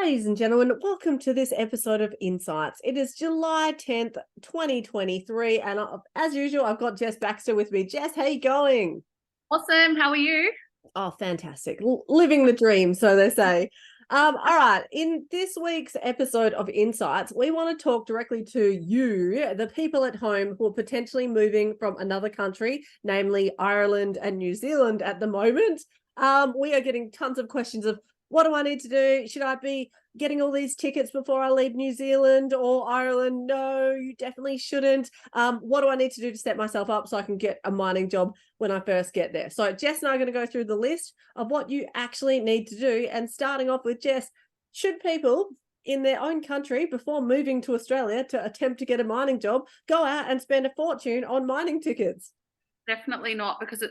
Ladies and gentlemen, welcome to this episode of Insights. It is July 10th, 2023, and as usual, I've got Jess Baxter with me. Jess, how you going? Awesome. How are you? Oh, fantastic. Living the dream, so they say. All right, in this week's episode of Insights, we want to talk directly to you, the people at home who are potentially moving from another country, namely Ireland and New Zealand at the moment. We are getting tons of questions of, what do I need to do? Should I be getting all these tickets before I leave New Zealand or Ireland? No, you definitely shouldn't. What do I need to do to set myself up so I can get a mining job when I first get there? So Jess and I are going to go through the list of what you actually need to do. And starting off with Jess, should people in their own country, before moving to Australia to attempt to get a mining job, go out and spend a fortune on mining tickets? Definitely not, because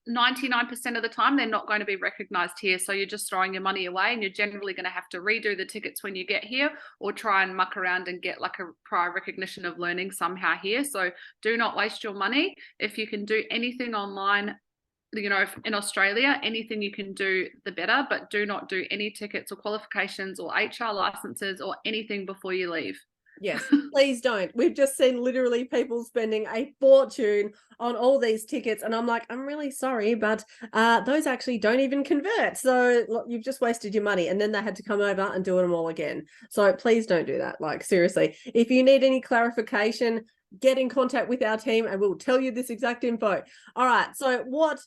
99% of the time they're not going to be recognized here. So you're just throwing your money away, and you're generally going to have to redo the tickets when you get here, or try and muck around and get like a prior recognition of learning somehow here. So do not waste your money. If you can do anything online, in Australia, anything you can do, the better, but do not do any tickets or qualifications or HR licenses or anything before you leave. Yes, please don't. We've just seen literally people spending a fortune on all these tickets, and I'm like, I'm really sorry, but those actually don't even convert. So look, you've just wasted your money, and then they had to come over and do them all again. So please don't do that. Like, seriously, if you need any clarification, get in contact with our team and we'll tell you this exact info. All right, so what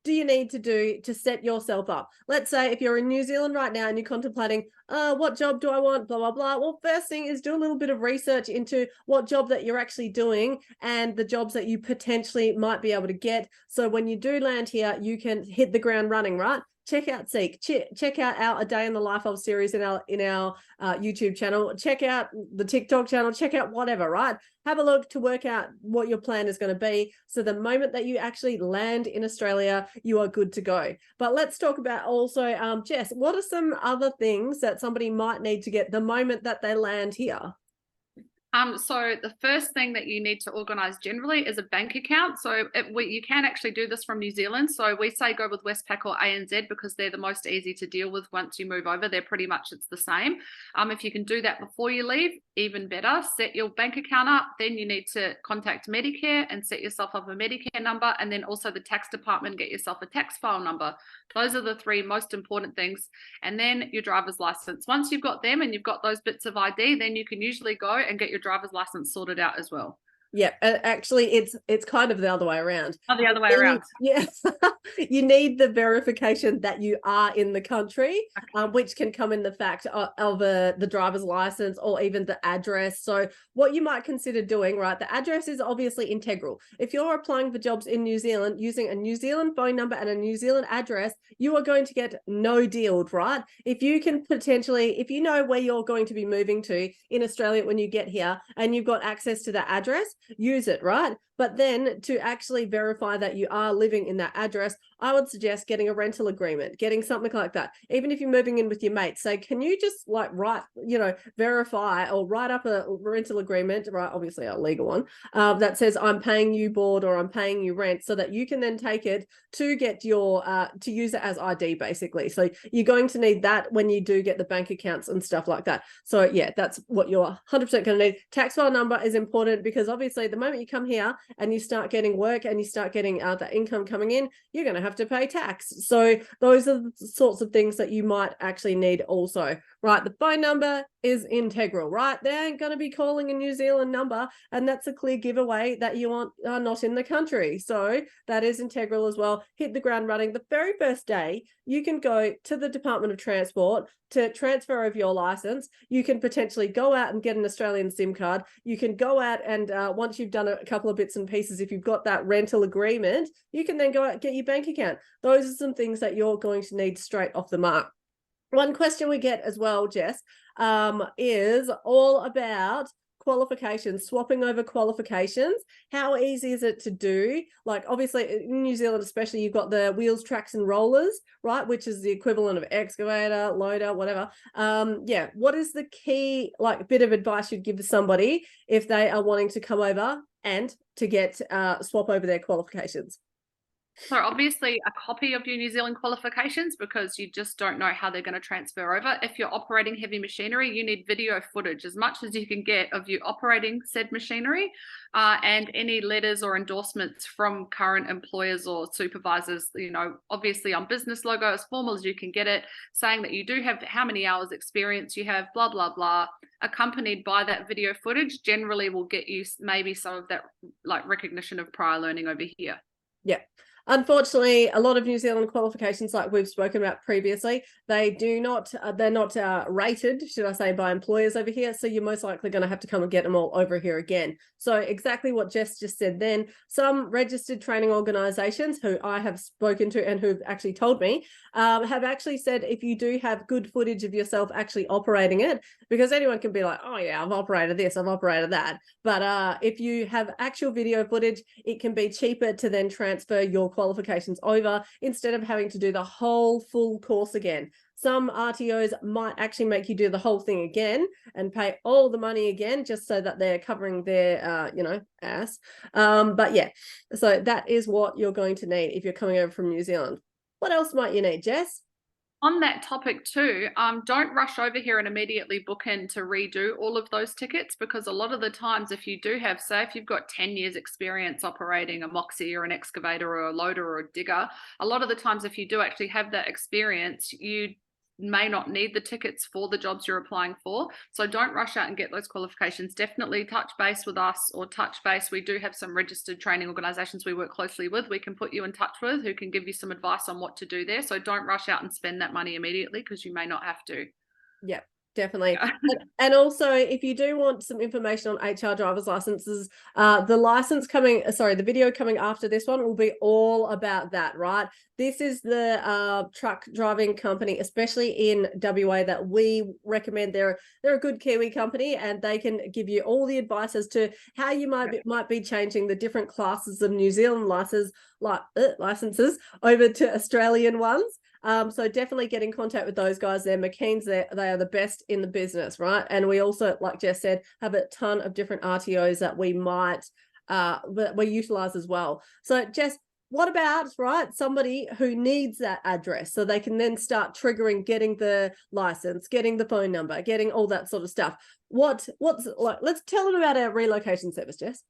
do you need to do to set yourself up? Let's say if you're in New Zealand right now and you're contemplating, what job do I want, blah, blah, blah. Well, first thing is do a little bit of research into what job that you're actually doing and the jobs that you potentially might be able to get. So when you do land here, you can hit the ground running, right? Check out Seek, check out our A Day in the Life of series in our YouTube channel, check out the TikTok channel, check out whatever, right? Have a look to work out what your plan is going to be. So the moment that you actually land in Australia, you are good to go. But let's talk about also, Jess, what are some other things that somebody might need to get the moment that they land here? So the first thing that you need to organise generally is a bank account. So you can actually do this from New Zealand. So we say go with Westpac or ANZ because they're the most easy to deal with once you move over. They're pretty much, it's the same. If you can do that before you leave, even better. Set your bank account up. Then you need to contact Medicare and set yourself up a Medicare number. And then also the tax department, get yourself a tax file number. Those are the three most important things. And then your driver's license. Once you've got them and you've got those bits of ID, then you can usually go and get your driver's license sorted out as well. Yeah, actually, it's kind of the other way around. Oh, the other way around. Yes, you need the verification that you are in the country, which can come in the fact of the driver's license or even the address. So what you might consider doing, right? The address is obviously integral. If you're applying for jobs in New Zealand using a New Zealand phone number and a New Zealand address, you are going to get no dealed, right? If you can potentially, if you know where you're going to be moving to in Australia when you get here and you've got access to that address, use it, right? But then to actually verify that you are living in that address, I would suggest getting a rental agreement, getting something like that. Even if you're moving in with your mates, say, can you just like verify or write up a rental agreement, right? Obviously a legal one, that says I'm paying you board or I'm paying you rent, so that you can then take it to get your, to use it as ID basically. So you're going to need that when you do get the bank accounts and stuff like that. So yeah, that's what you're 100% going to need. Tax file number is important because obviously the moment you come here and you start getting work and you start getting that income coming in, you're going to have to pay tax. So those are the sorts of things that you might actually need also, right? The phone number is integral, right? They ain't going to be calling a New Zealand number, and that's a clear giveaway that you are not in the country. So that is integral as well. Hit the ground running. The very first day, you can go to the Department of Transport to transfer over your license. You can potentially go out and get an Australian SIM card. You can go out and once you've done a couple of bits and pieces, if you've got that rental agreement, you can then go out and get your bank account. Those are some things that you're going to need straight off the mark. One question we get as well, Jess, is all about qualifications, swapping over qualifications. How easy is it to do? Like obviously in New Zealand especially, you've got the wheels, tracks and rollers, right, which is the equivalent of excavator, loader, whatever. Yeah, what is the key like bit of advice you'd give to somebody if they are wanting to come over and to get swap over their qualifications? So obviously a copy of your New Zealand qualifications, because you just don't know how they're going to transfer over. If you're operating heavy machinery, you need video footage as much as you can get of you operating said machinery, and any letters or endorsements from current employers or supervisors, obviously on business logo, as formal as you can get it, saying that you do have how many hours experience you have, blah, blah, blah, accompanied by that video footage generally will get you maybe some of that like recognition of prior learning over here. Yeah. Unfortunately, a lot of New Zealand qualifications, like we've spoken about previously, they're not rated, should I say, by employers over here. So you're most likely going to have to come and get them all over here again. So exactly what Jess just said then, some registered training organizations who I have spoken to and who've actually told me have actually said, if you do have good footage of yourself actually operating it, because anyone can be like, oh yeah, I've operated this, I've operated that. But if you have actual video footage, it can be cheaper to then transfer your qualifications over instead of having to do the whole full course again. Some RTOs might actually make you do the whole thing again and pay all the money again just so that they're covering their, ass. But yeah, so that is what you're going to need if you're coming over from New Zealand. What else might you need, Jess? On that topic too, don't rush over here and immediately book in to redo all of those tickets, because a lot of the times if you do have, say if you've got 10 years experience operating a moxie or an excavator or a loader or a digger, a lot of the times if you do actually have that experience, you may not need the tickets for the jobs you're applying for. So don't rush out and get those qualifications. Definitely touch base with us, or touch base. We do have some registered training organizations we work closely with. We can put you in touch with who can give you some advice on what to do there. So don't rush out and spend that money immediately, because you may not have to. Yep. Definitely. Yeah. And also, if you do want some information on HR driver's licenses, the video coming after this one will be all about that, right? This is the truck driving company, especially in WA, that we recommend. They're a good Kiwi company, and they can give you all the advice as to how you might be changing the different classes of New Zealand licenses over to Australian ones. So definitely get in contact with those guys. They're McKean's. They are the best in the business, right? And we also, like Jess said, have a ton of different RTOs that we utilize as well. So Jess, what about, right, somebody who needs that address so they can then start triggering getting the license, getting the phone number, getting all that sort of stuff? What's like? Let's tell them about our relocation service, Jess.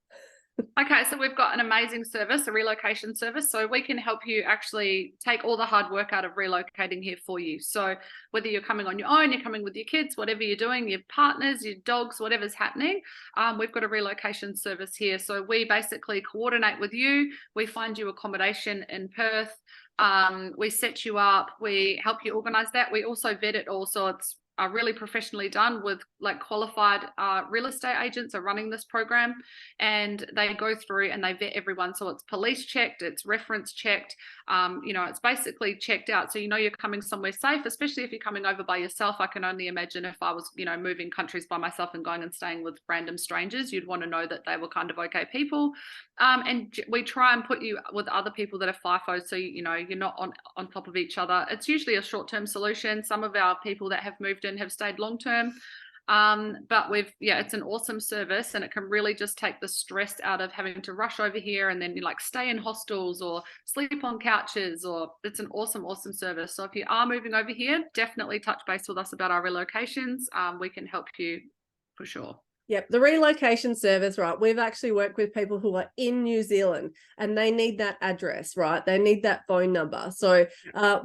Okay, so we've got an amazing service, a relocation service. So we can help you actually take all the hard work out of relocating here for you. So whether you're coming on your own, you're coming with your kids, whatever you're doing, your partners, your dogs, whatever's happening, we've got a relocation service here. So we basically coordinate with you. We find you accommodation in Perth. We set you up. We help you organize that. We also vet it all. So it's really professionally done with like qualified real estate agents are running this program, and they go through and they vet everyone. So it's police checked, it's reference checked, it's basically checked out. So you're coming somewhere safe, especially if you're coming over by yourself. I can only imagine if I was, moving countries by myself and going and staying with random strangers, you'd want to know that they were kind of okay people. And we try and put you with other people that are FIFO, so you're not on top of each other. It's usually a short-term solution. Some of our people that have moved in have stayed long-term, but it's an awesome service, and it can really just take the stress out of having to rush over here and then stay in hostels or sleep on couches. Or it's an awesome service. So if you are moving over here, definitely touch base with us about our relocations. We can help you for sure. Yep, the relocation service, right? We've actually worked with people who are in New Zealand and they need that address, right? They need that phone number. So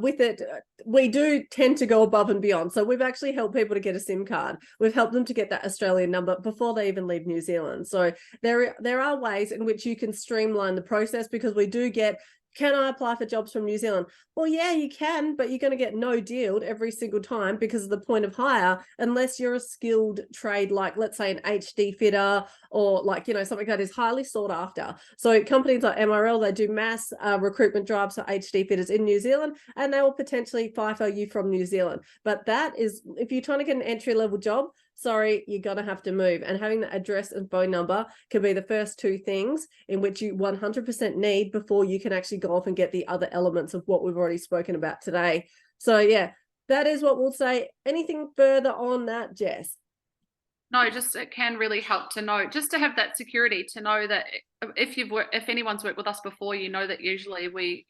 with it, we do tend to go above and beyond. So we've actually helped people to get a SIM card. We've helped them to get that Australian number before they even leave New Zealand. So there are ways in which you can streamline the process, because we do get, can I apply for jobs from New Zealand? Well, yeah, you can, but you're going to get no deal every single time because of the point of hire, unless you're a skilled trade, like let's say an HD fitter or something that is highly sought after. So companies like MRL, they do mass recruitment drives for HD fitters in New Zealand, and they will potentially FIFO you from New Zealand. But that is, if you're trying to get an entry-level job, sorry, you're going to have to move. And having the address and phone number can be the first two things in which you 100% need before you can actually go off and get the other elements of what we've already spoken about today. So yeah, that is what we'll say. Anything further on that, Jess? No, just it can really help to know, just to have that security, to know that if anyone's worked with us before, you know that usually we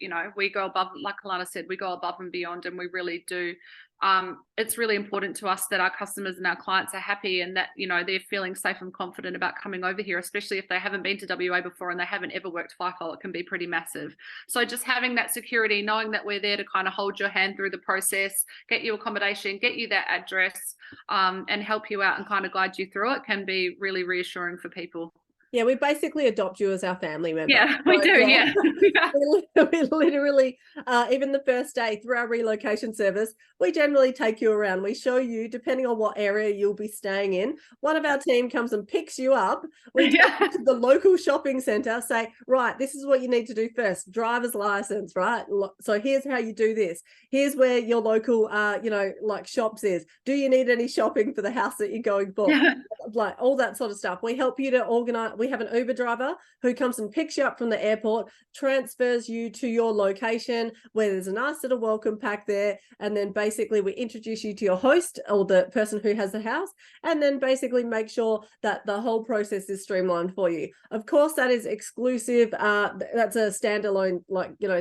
go above, like Alana said, we go above and beyond, and we really do. It's really important to us that our customers and our clients are happy, and that they're feeling safe and confident about coming over here, especially if they haven't been to WA before and they haven't ever worked FIFO. It can be pretty massive. So just having that security, knowing that we're there to kind of hold your hand through the process, get you accommodation, get you that address, and help you out and kind of guide you through it, can be really reassuring for people. Yeah, we basically adopt you as our family member. Yeah, we do. Yeah. We literally, even the first day through our relocation service, we generally take you around. We show you, depending on what area you'll be staying in. One of our team comes and picks you up. We take you to the local shopping center, say, right, this is what you need to do first. Driver's license, right? So here's how you do this. Here's where your local, like shops is. Do you need any shopping for the house that you're going for? Yeah. Like all that sort of stuff. We help you to organize. We have an Uber driver who comes and picks you up from the airport, transfers you to your location where there's a nice little welcome pack there. And then basically we introduce you to your host or the person who has the house, and then basically make sure that the whole process is streamlined for you. Of course, that is exclusive. That's a standalone,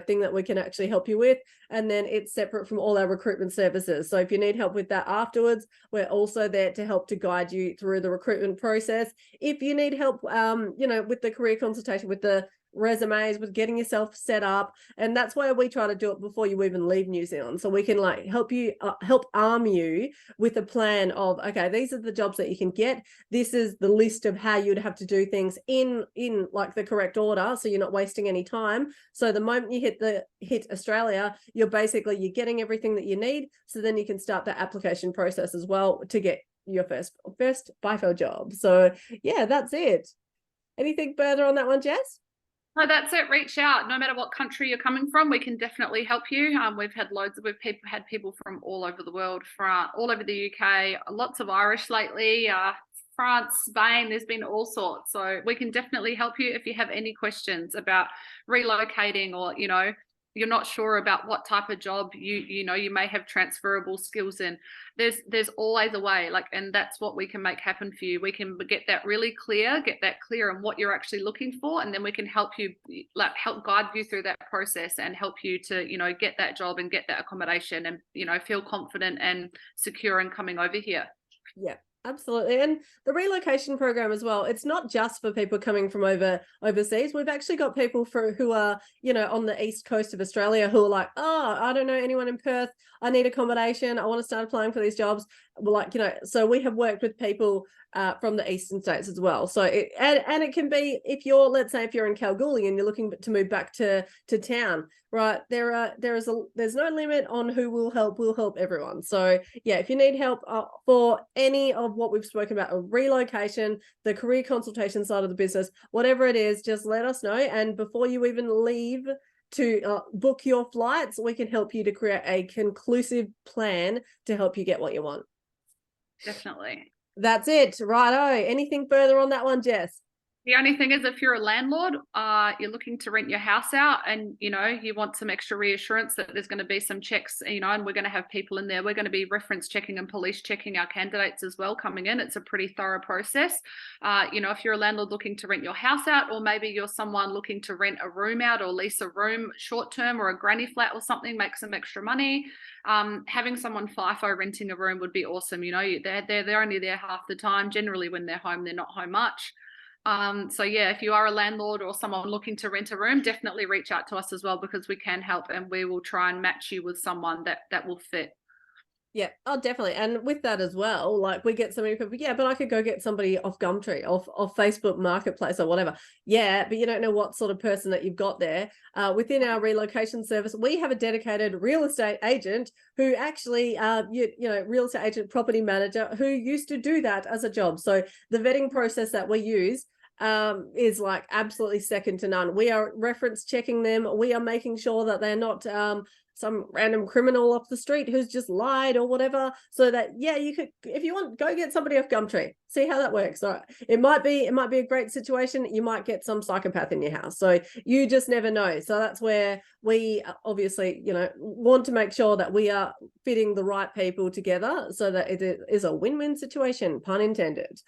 thing that we can actually help you with. And then it's separate from all our recruitment services. So if you need help with that afterwards, we're also there to help to guide you through the recruitment process. If you need help, with the career consultation, with the resumes, with getting yourself set up, and that's why we try to do it before you even leave New Zealand, so we can help arm you with a plan of, okay, these are the jobs that you can get, this is the list of how you'd have to do things in like the correct order, so you're not wasting any time. So the moment you hit Australia, you're getting everything that you need, so then you can start the application process as well to get your first FIFO job. So yeah, that's it. Anything further on that one, Jess? No, that's it. Reach out. No matter what country you're coming from, we can definitely help you. We've had people from all over the world, from all over the UK, lots of Irish lately, France, Spain. There's been all sorts. So we can definitely help you if you have any questions about relocating, or you're not sure about what type of job you may have transferable skills in. There's always a way, and that's what we can make happen for you. We can get that clear on what you're actually looking for, and then we can help you, help guide you through that process and help you to get that job and get that accommodation and feel confident and secure in coming over here. Yeah, absolutely. And the relocation program as well, it's not just for people coming from overseas. We've actually got people who are on the east coast of Australia who are like, oh, I don't know anyone in Perth, I need accommodation, I want to start applying for these jobs. So we have worked with people from the eastern states as well. So it can be, if you're in Kalgoorlie and you're looking to move back to town, right? There's no limit on who will help. We'll help everyone. So yeah, if you need help for any of what we've spoken about, a relocation, the career consultation side of the business, whatever it is, just let us know. And before you even leave to book your flights, we can help you to create a conclusive plan to help you get what you want. Definitely. That's it. Righto. Anything further on that one, Jess? The only thing is, if you're a landlord, you're looking to rent your house out, and you want some extra reassurance that there's going to be some checks, and we're going to have people in there. We're going to be reference checking and police checking our candidates as well coming in. It's a pretty thorough process. If you're a landlord looking to rent your house out, or maybe you're someone looking to rent a room out or lease a room short term, or a granny flat or something, make some extra money. Having someone FIFO renting a room would be awesome. They're only there half the time. Generally, when they're home, they're not home much. So yeah, if you are a landlord or someone looking to rent a room, definitely reach out to us as well, because we can help, and we will try and match you with someone that will fit. Yeah, oh, definitely. And with that as well, we get so many people, yeah, but I could go get somebody off Gumtree, off Facebook Marketplace or whatever. Yeah, but you don't know what sort of person that you've got there. Within our relocation service, we have a dedicated real estate agent who actually, real estate agent, property manager, who used to do that as a job. So the vetting process that we use is absolutely second to none. We are reference checking them. We are making sure that they're not some random criminal off the street who's just lied or whatever, so that, yeah, you could, if you want, go get somebody off Gumtree, see how that works. All right. It might be a great situation. You might get some psychopath in your house, so you just never know. So that's where we obviously, you know, want to make sure that we are fitting the right people together so that it is a win-win situation, pun intended.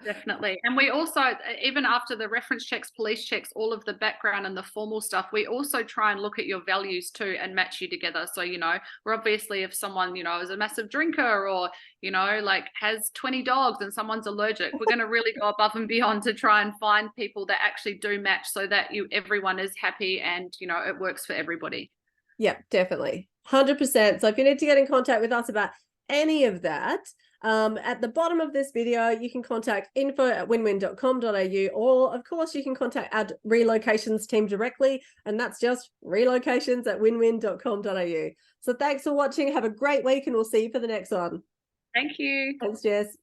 Definitely. And we also, even after the reference checks, police checks, all of the background and the formal stuff, we also try and look at your values too and match you together. So, you know, we're obviously, if someone, you know, is a massive drinker or, you know, like has 20 dogs and someone's allergic, we're going to really go above and beyond to try and find people that actually do match, so that everyone is happy and, you know, it works for everybody. Yeah, definitely. 100%. So if you need to get in contact with us about any of that, at the bottom of this video, you can contact info@winwin.com.au, or of course you can contact our relocations team directly, and that's just relocations@winwin.com.au. So thanks for watching. Have a great week, and we'll see you for the next one. Thank you. Thanks, Jess.